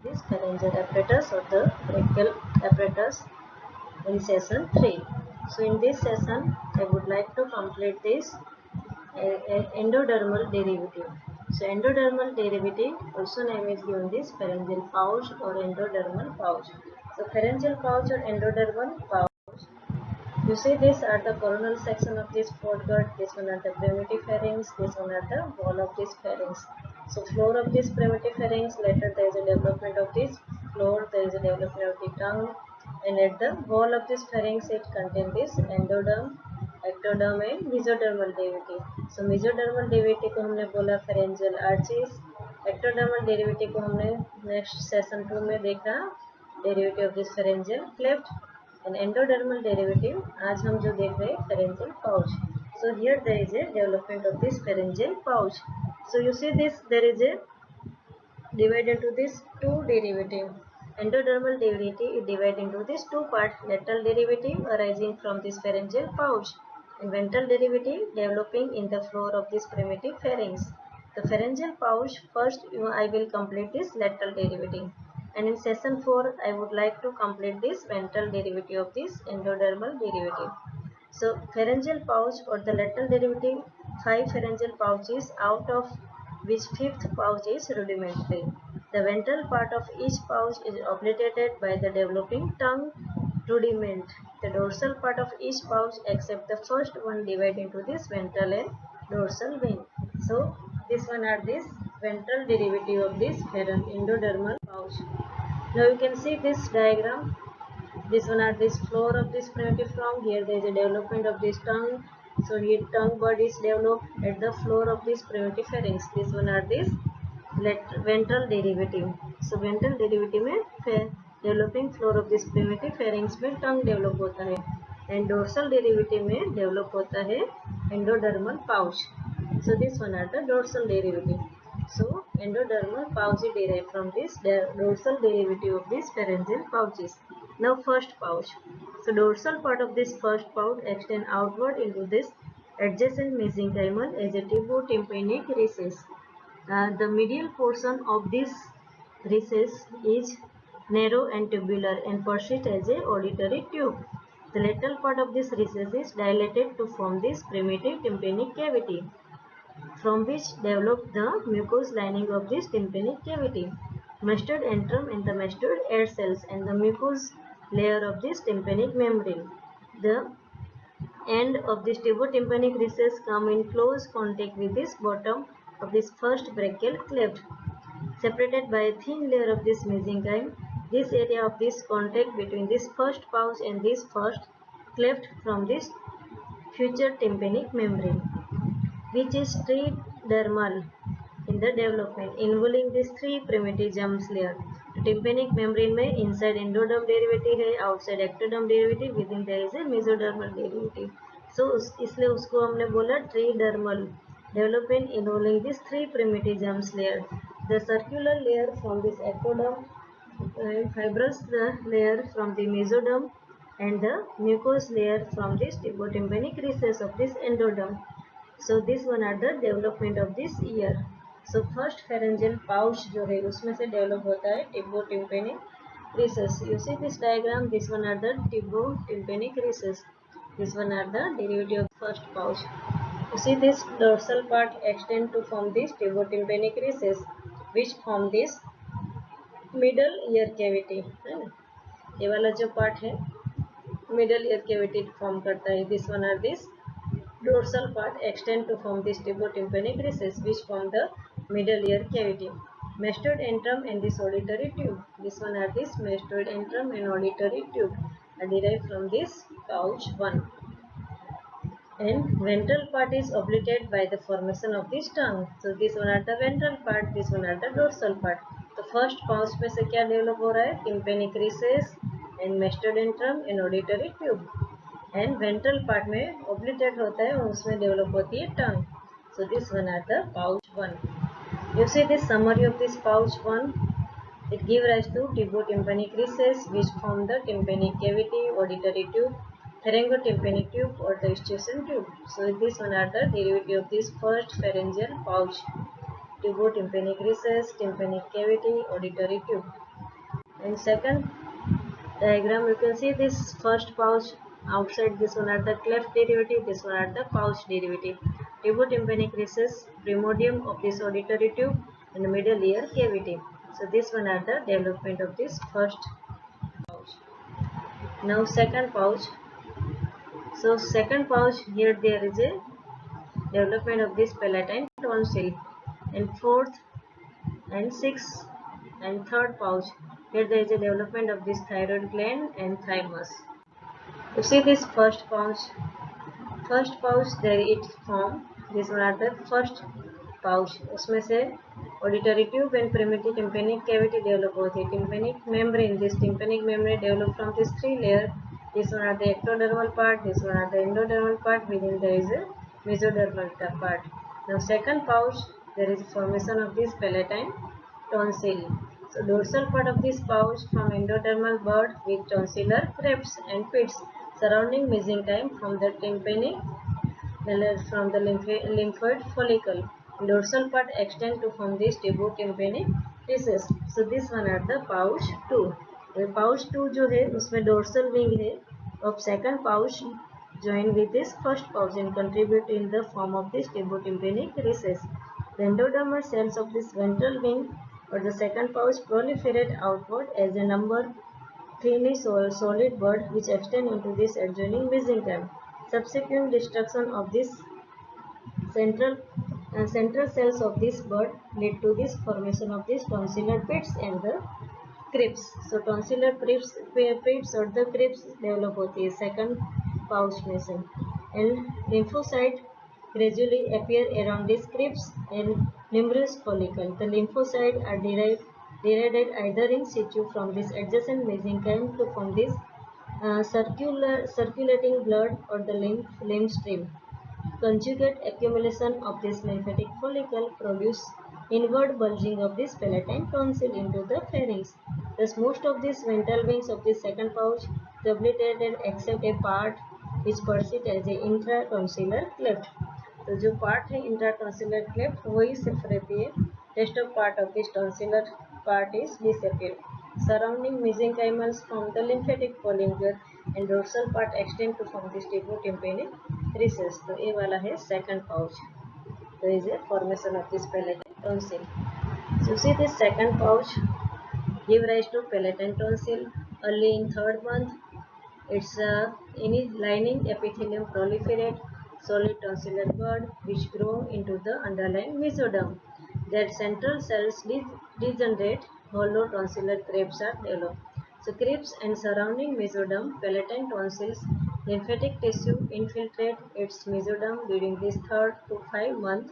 This pharyngeal apparatus or the brachial apparatus in session 3. So in this session I would like to complete this endodermal derivative. So endodermal derivative also name is given this pharyngeal pouch or endodermal pouch. So pharyngeal pouch or endodermal pouch, you see these are the coronal section of this foregut, this one are the primitive pharynx, this one are the wall of this pharynx. So floor of this primitive pharynx, later there is a development of this floor, there is a development of the tongue, and at the wall of this pharynx it contains this endoderm, ectoderm and mesodermal derivative. So mesodermal derivative को हमने बोला pharyngeal arches, ectodermal derivative को हमने next session 2 में देखा derivative of this pharyngeal cleft, and endodermal derivative आज हम जो देख रहे हैं pharyngeal pouch. So here there is a development of this pharyngeal pouch. So you see this, there is a divide into this two derivative. Endodermal derivative is divided into this two parts, lateral derivative arising from this pharyngeal pouch and ventral derivative developing in the floor of this primitive pharynx. The pharyngeal pouch, first I will complete this lateral derivative, and in session 4 I would like to complete this ventral derivative of this endodermal derivative. So pharyngeal pouch or the lateral derivative, 5 pharyngeal pouches out of which fifth pouch is rudimentary. The ventral part of each pouch is obliterated by the developing tongue rudiment. The dorsal part of each pouch except the first one divide into this ventral and dorsal vein. So this one are this ventral derivative of this endodermal pouch. Now you can see this diagram. This one are this floor of this primitive tongue. Here there is a development of this tongue. So here tongue bud is developed at the floor of this primitive pharynx. This one are this ventral derivative. So ventral derivative में developing floor of this primitive pharynx में tongue develop होता है, and dorsal derivative में develop होता है endodermal pouch. So this one are the dorsal derivative. So endodermal pouch is derived from this dorsal derivative of these pharyngeal pouches. Now first pouch. So dorsal part of this first pouch extend outward into this adjacent mesenchymal as a tubotympanic recess. The medial portion of this recess is narrow and tubular and persists as a auditory tube. The lateral part of this recess is dilated to form this primitive tympanic cavity, from which develop the mucous lining of this tympanic cavity, mastoid antrum and the mastoid air cells, and the mucous layer of this tympanic membrane. The end of this tubotympanic recess come in close contact with this bottom of this first brachial cleft, separated by a thin layer of this mesenchyme. This area of this contact between this first pouch and this first cleft from this future tympanic membrane, which is tridermal in the development, involving these three primitive germs layer. तो tympanic membrane में inside endoderm derivative है, outside ectoderm derivative, within there is a mesodermal derivative. So इसलिए उसको हमने बोला tridermal development involving these three primitive germs layer. The circular layer from this ectoderm, fibrous layer from the mesoderm, and the mucous layer from this tubotympanic recess of this endoderm. So this one are the development of this ear. So first pharyngeal pouch जो है उसमें से develop होता है tubotympanic recess. You see this diagram. This one are the tubotympanic recess. This one are the derivative of first pouch. You see this dorsal part extend to form this tubotympanic recess, which form this middle ear cavity. है ना? ये वाला जो part है middle ear cavity form करता है. This one are this dorsal part extend to form this tubotympanic recess, which form the middle ear cavity. Mastoid antrum and this auditory tube. This one are this mastoid antrum and auditory tube are derived from this pouch 1. And ventral part is obliterated by the formation of this tongue. So this one are the ventral part, this one are the dorsal part. तो first pouch में से क्या develop हो रहा है? Tympanic recess and mastoid antrum and auditory tube. And ventral part में obliterate होता है और उसमें डेवलप होती है tongue. So this one are the pouch 1. You see this summary of this pouch 1. It give rise to tubotympanic recess, which form the tympanic cavity, auditory tube, pharyngotympanic tube or the eustachian tube. So this one are the derivative of this first pharyngeal pouch: tubotympanic recess, tympanic cavity, auditory tube. In second diagram, you can see this first pouch outside, this one are the cleft derivative, this one are the pouch derivative. Tubotympanic recess, primordium of this auditory tube, and middle ear cavity. So this one are the development of this first pouch. Now second pouch. So second pouch, here there is a development of this palatine tonsil, and fourth and sixth and third pouch, here there is a development of this thyroid gland and thymus. You see this first pouch there it form, this one are the first pouch, उसमें से auditory tube and primitive tympanic cavity develop होती है. Tympanic membrane, this tympanic membrane develop from this three layer. This one are the ectodermal part, this one are the endodermal part, within there is a mesodermal part. Now second pouch, there is formation of this palatine tonsil. So dorsal part of this pouch from endodermal bud with tonsillar clefts and pits surrounding mesenchyme from the tympanic from the lymphoid follicle. Dorsal part extend to form this tubotympanic recess. So this one are the pouch 2. pouch 2 जो है उसमें dorsal wing है of second pouch join with this first pouch and contribute in the form of this tubotympanic recess. The endodermal cells of this ventral wing or the second pouch proliferate outward as a number thinly solid bud which extend into this adjoining mesenchyme. Subsequent destruction of this central cells of this bud lead to this formation of these tonsillar pits and the crypts. So tonsillar pits or the crypts develop होती है second pouch में से, and lymphocyte gradually appear around these crypts and numerous follicle. The lymphocytes are derived either in situ from this adjacent mesenchyme to form this circulating blood or the lymph stream. Conjugate accumulation of this lymphatic follicle produce inward bulging of this palatine tonsil into the pharynx. Thus, most of these ventral wings of this second pouch is obliterated except a part which persists as a intratonsillar cleft. तो जो part है इंट्राटॉन्सिलर cleft वही सिर्फ रहती है. Rest of part of this tonsillar part is disappear. Surrounding mesenchymals form the lymphatic follicle and dorsal part extend to form this tubotympanic recess. तो ये वाला है second pouch. There is a formation of this palatine tonsil. So see this second pouch give rise to palatine tonsil early in third month. Its lining epithelium proliferate solid tonsillar bud which grow into the underlying mesoderm. That central cells degenerate, hollow tonsillar crypts are developed. So crypts and surrounding mesoderm, palatine tonsils, lymphatic tissue infiltrate its mesoderm during this 3rd to 5 month.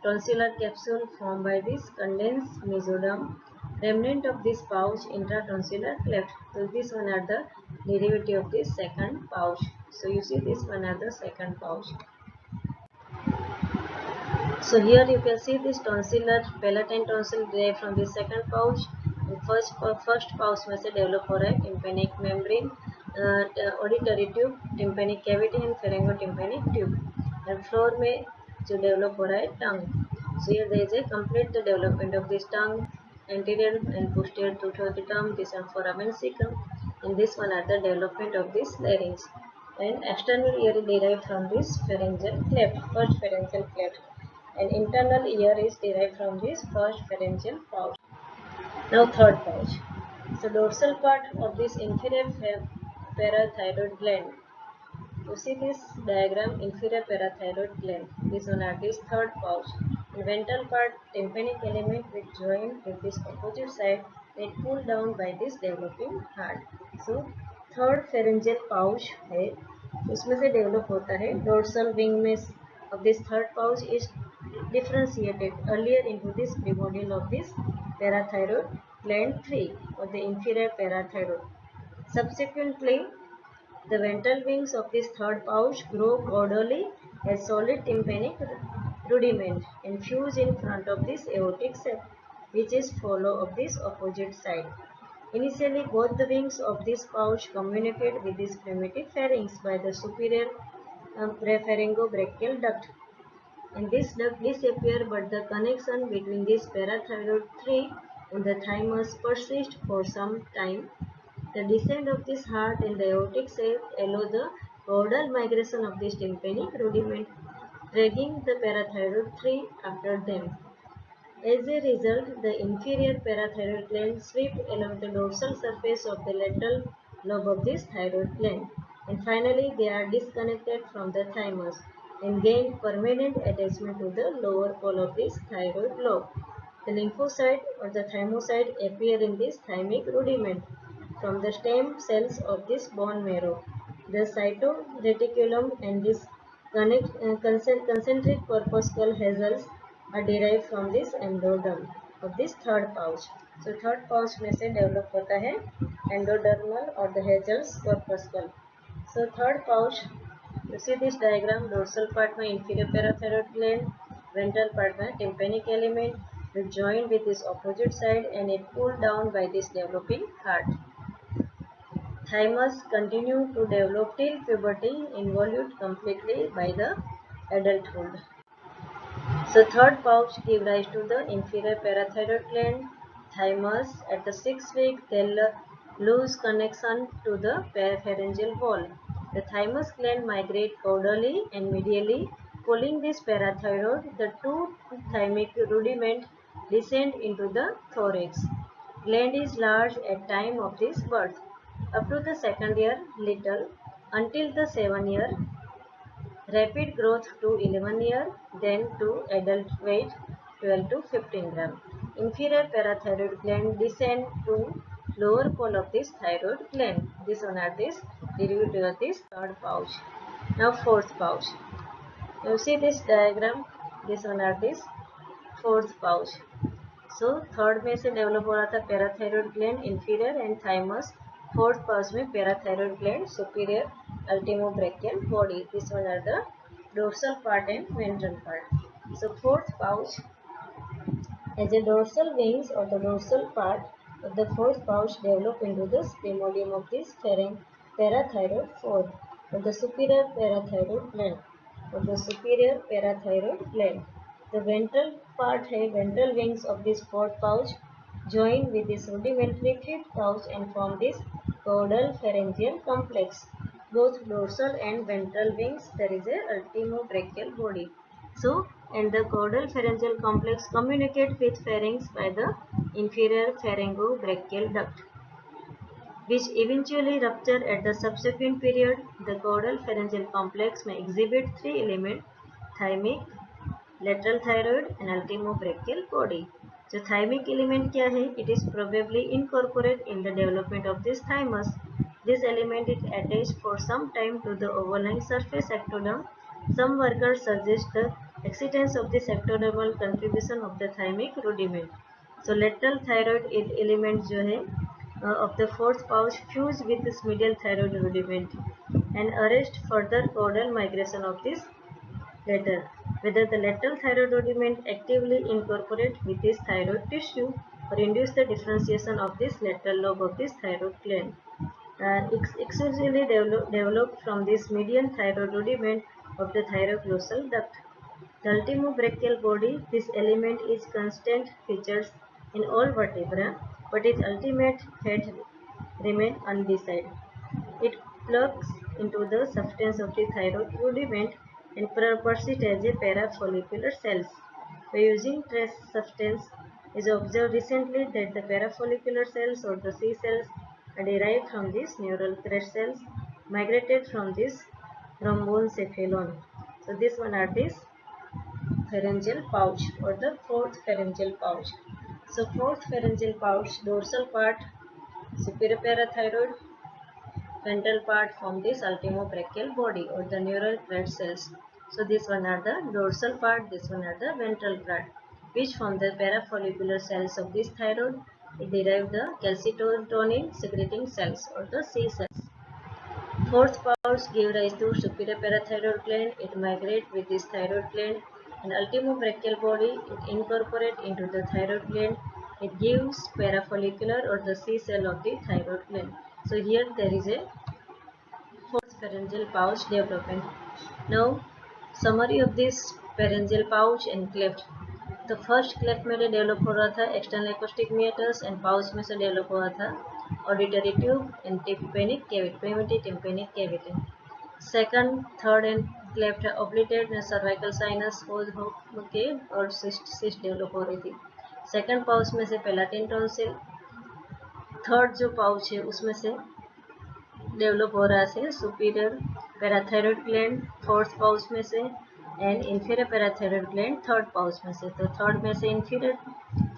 Tonsillar capsule formed by this condensed mesoderm. Remnant of this pouch intratonsillar cleft. So this one are the derivative of this second pouch. So you see this one are the second pouch. So here you can see this tonsillar palatine tonsil derived from the second pouch. first pouch में से develop हो रहा है tympanic membrane, auditory tube, tympanic cavity and pharyngotympanic tube. And floor में जो develop हो रहा है tongue. So here there is a complete the development of this tongue, anterior and posterior tooth of the tongue, this and foramen cecum, and this one are the development of this larynx. And external ear is derived from this pharyngeal cleft, first pharyngeal cleft. An internal ear is derived from this first pharyngeal pouch. Now third pouch. So dorsal part of this inferior parathyroid gland. You see this diagram, inferior parathyroid gland. This one are this third pouch. In ventral part, tympanic element which join with this opposite side they pull down by this developing heart. So third pharyngeal pouch है, उसमें से develop होता है. Dorsal wing में of this third pouch is differentiated earlier into this primordial of this parathyroid gland 3 or the inferior parathyroid. Subsequently, the ventral wings of this third pouch grow caudally as solid tympanic rudiment and fuse in front of this aortic septum, which is follow of this opposite side. Initially, both the wings of this pouch communicate with this primitive pharynx by the superior pharyngobrachial duct. And this duct disappear, but the connection between this parathyroid 3 the thymus persists for some time. The descent of this heart in the aortic sac allows the caudal migration of this tympanic rudiment, dragging the parathyroid tree after them. As a result, the inferior parathyroid gland sweeps along the dorsal surface of the lateral lobe of this thyroid gland, and finally they are disconnected from the thymus and gain permanent attachment to the lower pole of this thyroid lobe. The lymphocyte or the thymocyte appear in this thymic rudiment from the stem cells of this bone marrow. The cytoreticulum and this concentric corpuscle hazels are derived from this endoderm of this third pouch. So third pouch में से develop होता है endodermal or the Hazel's corpuscle. So third pouch, you see this diagram, dorsal part में inferior parathyroid gland, ventral part में tympanic element will join with this opposite side and it pulled down by this developing heart. Thymus continue to develop till puberty, involved completely by the adulthood. So third pouch give rise to the inferior parathyroid gland, thymus. At the 6th week, they lose connection to the parapharyngeal wall. The thymus gland migrate caudally and medially, pulling this parathyroid. The two thymic rudiment descend into the thorax. Gland is large at time of this birth. Up to the 2nd year, little. Until the 7th year, rapid growth to 11 year, then to adult weight 12 to 15 gram. Inferior parathyroid gland descend to lower pole of this thyroid gland. This one are this derivative of this third pouch. Now fourth pouch. You see this diagram. This one are this fourth pouch. So third में से develop हो रहा था parathyroid gland inferior and thymus. Fourth pouch में parathyroid gland superior ultimobranchial body. This one are the dorsal part and ventral part. So fourth pouch, as a dorsal wings or the dorsal part of the fourth pouch develop into the spemodium of this parathyroid fold or the superior parathyroid gland or the superior parathyroid gland. The ventral part है ventral wings of this fourth pouch join with this rudimentary fifth pouch and form this caudal pharyngeal complex. Both dorsal and ventral wings there is a ultimobrachial body. So, and the caudal pharyngeal complex communicate with pharynx by the inferior pharyngobrachial duct, which eventually rupture at the subsequent period. The caudal pharyngeal complex may exhibit three elements: thymic, lateral thyroid and ultimobrachial body. So thymic element क्या है? It is probably incorporate in the development of this thymus. This element is attached for some time to the overlying surface ectoderm. Some workers suggest the existence of this ectodermal contribution of the thymic rudiment. So lateral thyroid element जो है of the fourth pouch fuse with this medial thyroid rudiment and arrest further caudal migration of this later. Whether the lateral thyroid rudiment actively incorporate with this thyroid tissue or induce the differentiation of this lateral lobe of this thyroid gland. Exclusively developed from this median thyroid rudiment of the thyroglossal duct. The ultimobrachial body, this element is constant features in all vertebrae, but its ultimate fate remain undecided. It plugs into the substance of the thyroid rudiment and persists as a parafollicular cells. By using trace substance, it is observed recently that the parafollicular cells or the C cells are derived from these neural thread cells migrated from this rhomboencephalon. So this one are this pharyngeal pouch or the fourth pharyngeal pouch. So fourth pharyngeal pouch, dorsal part, superior parathyroid, ventral part from this ultimobrachial body or the neural thread cells. So this one are the dorsal part, this one are the ventral part, which from the parafollicular cells of this thyroid it derive the calcitonin secreting cells or the C cells. Fourth pouch give rise to superior parathyroid gland. It migrate with this thyroid gland and ultimobrachial body. It incorporate into the thyroid gland. It gives parafollicular or the C cell of the thyroid gland. So here there is a fourth pharyngeal pouch development. Now summary of this pharyngeal pouch and cleft. तो first cleft में develop हो रहा था external acoustic meatus and pouch में से develop हुआ था auditory tube and tympanic cavity, primitive tympanic cavity. Second, third and cleft obliterate cervical sinus हो के और सिस्ट डेवलप हो रही थी। सेकंड पाउच में से पेलाटिन टॉन्सिल, थर्ड जो पाउच है उसमें से डेवलप हो रहा है superior parathyroid gland fourth pouch में से and inferior parathyroid gland third pouch में से। तो थर्ड में से इंफीरियर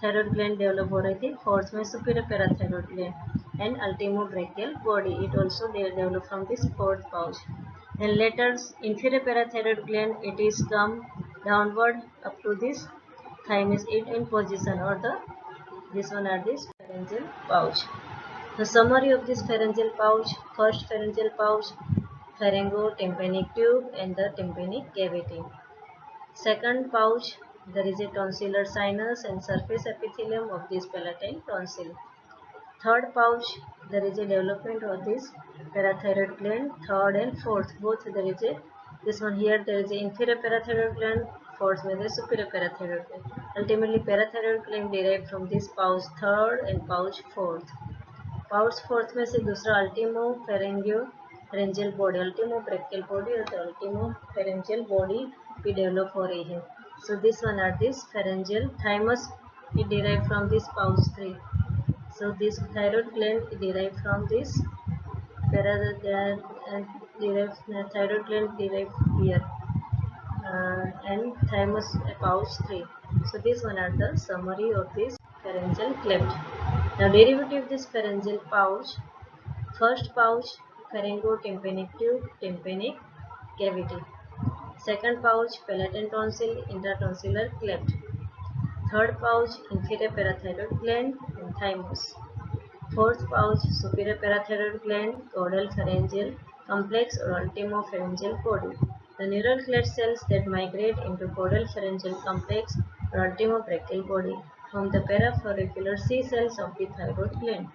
थायरॉयड ग्लैंड डेवलप हो रही थी, फोर्थ में superior parathyroid gland and ultimobranchial body it also develop from this fourth pouch and later inferior parathyroid gland it is come downward up to this thymus it in position or the this one are this pharyngeal pouch. The summary of this pharyngeal pouch: first pharyngeal pouch, pharyngotympanic tube and the tympanic cavity. Second pouch, there is a tonsillar sinus and surface epithelium of this palatine tonsil. Third pouch, there is a development of this parathyroid gland. Third and fourth, both there is a this one here there is a inferior parathyroid gland. Fourth में there is superior parathyroid gland. Ultimately, parathyroid gland derived from this pouch third and pouch fourth. Pouch fourth में से दूसरा ultimo pharyngeal body, ultimo brachial body और ultimo pharyngeal body भी develop हो रही है. So this one are this pharyngeal thymus it derived from this pouch 3. So this thyroid gland derived from this thyroid gland derived here and thymus pouch 3. So this one are the summary of this pharyngeal cleft. Now derivative of this pharyngeal pouch. First pouch pharyngotympanic tube, tympanic cavity. Second pouch palatine tonsil, intertonsillar cleft. Third pouch inferior parathyroid gland and thymus. Fourth pouch superior parathyroid gland, caudal pharyngeal complex or ultimopharyngeal body. The neural clade cells that migrate into caudal pharyngeal complex or ultimobrachial body from the parafollicular C cells of the thyroid gland.